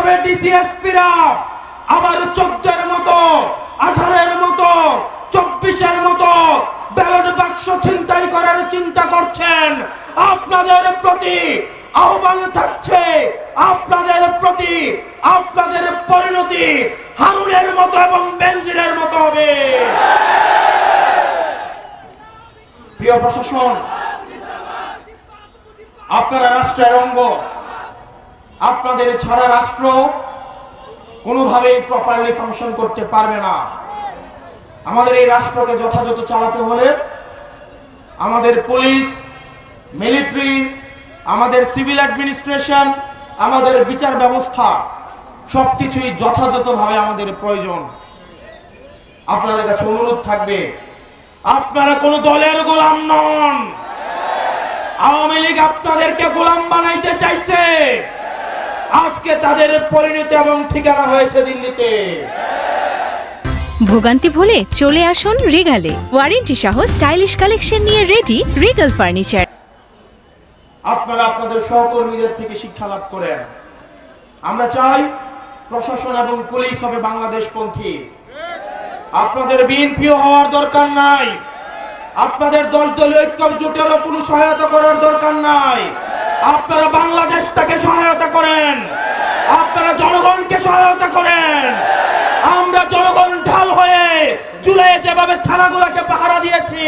হবে ডিসিএসপিরা আবার 14-এর মতো, 18-এর মতো, 24-এর মতো ব্যালট বাক্স ছিনতাই করার চিন্তা করছেন। আপনাদের প্রতি আহ্বান থাকছে, আপনাদের প্রতি আপনাদের পরিণতি হারুনের মতো এবং বেনজিরের মতো হবে। প্রিয় প্রশাসন, আপনারা রাষ্ট্রের অঙ্গ, আপনাদের ছাড়া রাষ্ট্র কোনোভাবেই প্রপারলি ফাংশন করতে পারবে না। আমাদের এই রাষ্ট্রকে যথাযথ চালাতে হলে আমাদের পুলিশ, মিলিটারি, আমাদের সিভিল অ্যাডমিনিস্ট্রেশন, আমাদের বিচার ব্যবস্থা সবকিছুই যথাযথভাবে আমাদের প্রয়োজন। আপনাদের কাছে অনুরোধ থাকবে, আপনারা কোন দলের গোলাম নন। আওয়ামী লীগ আপনাদেরকে গোলাম বানাইতে চাইছে, আজকে তাদের পরিণতি এবং ঠিকানা হয়েছে দিল্লিতে। ভোগান্তি ভুলে চলে আসুন রিগালে, ওয়ারেন্টি সহ স্টাইলিশ কালেকশন নিয়ে রেডি রিগাল ফার্নিচার। আপনারা আপনাদের সহকর্মীদের থেকে শিক্ষা লাভ করেন। আমরা চাই প্রশাসন এবং পুলিশ হবে বাংলাদেশপন্থী। আপনাদের বিএনপিও হওয়ার দরকার নাই, আপনাদের 10 দলীয় ঐক্য জোটেরও কোনো সহায়তা করার দরকার নাই। আপনারা বাংলাদেশটাকে সহায়তা করেন, আপনারা জনগণকে সহায়তা করেন। আমরা জনগণ ঢাল হয়ে জুলাইয়ে যেভাবে থানাগুলোকে পাহারা দিয়েছি,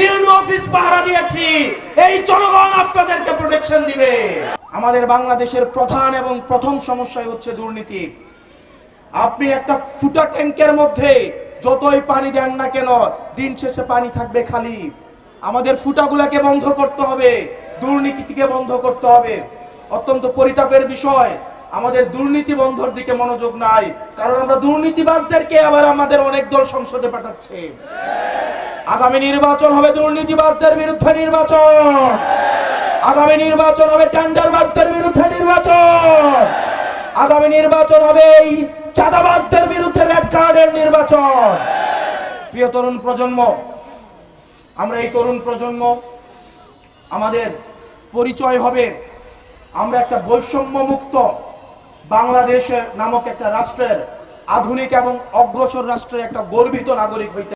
ইউনিয়ন অফিস পাহারা দিয়েছি, এই জনগণ আপনাদেরকে প্রোটেকশন দিবে। আমাদের বাংলাদেশের প্রধান এবং প্রথম সমস্যাই হচ্ছে দুর্নীতি। আপনি একটা ফুটা ট্যাঙ্কের মধ্যে যতই পানি দেন না কেন, দিন শেষে পানি থাকবে খালি। আমাদের ফুটাগুলোকে বন্ধ করতে হবে, দুর্নীতিকে বন্ধ করতে হবে। অত্যন্ত পরিতাপের বিষয়, আমাদের দুর্নীতি বন্ধের দিকে মনোযোগ নাই, কারণ আমরা দুর্নীতিবাজদেরকে আবার আমাদের অনেক দল সংসদে পাঠাচ্ছে। আগামী নির্বাচন হবে দুর্নীতিবাজদের বিরুদ্ধে নির্বাচন, আগামী নির্বাচন হবে টেন্ডারবাজদের বিরুদ্ধে নির্বাচন, আগামী নির্বাচন হবে এই চাঁদাবাজদের বিরুদ্ধে রেড কার্ডের নির্বাচন। প্রিয় তরুণ প্রজন্ম, আমরা এই তরুণ প্রজন্ম, আমাদের পরিচয় হবে আমরা একটা বৈষম্য মুক্ত বাংলাদেশের নামক একটা রাষ্ট্রের, আধুনিক এবং অগ্রসর রাষ্ট্রের একটা গর্বিত নাগরিক হইতে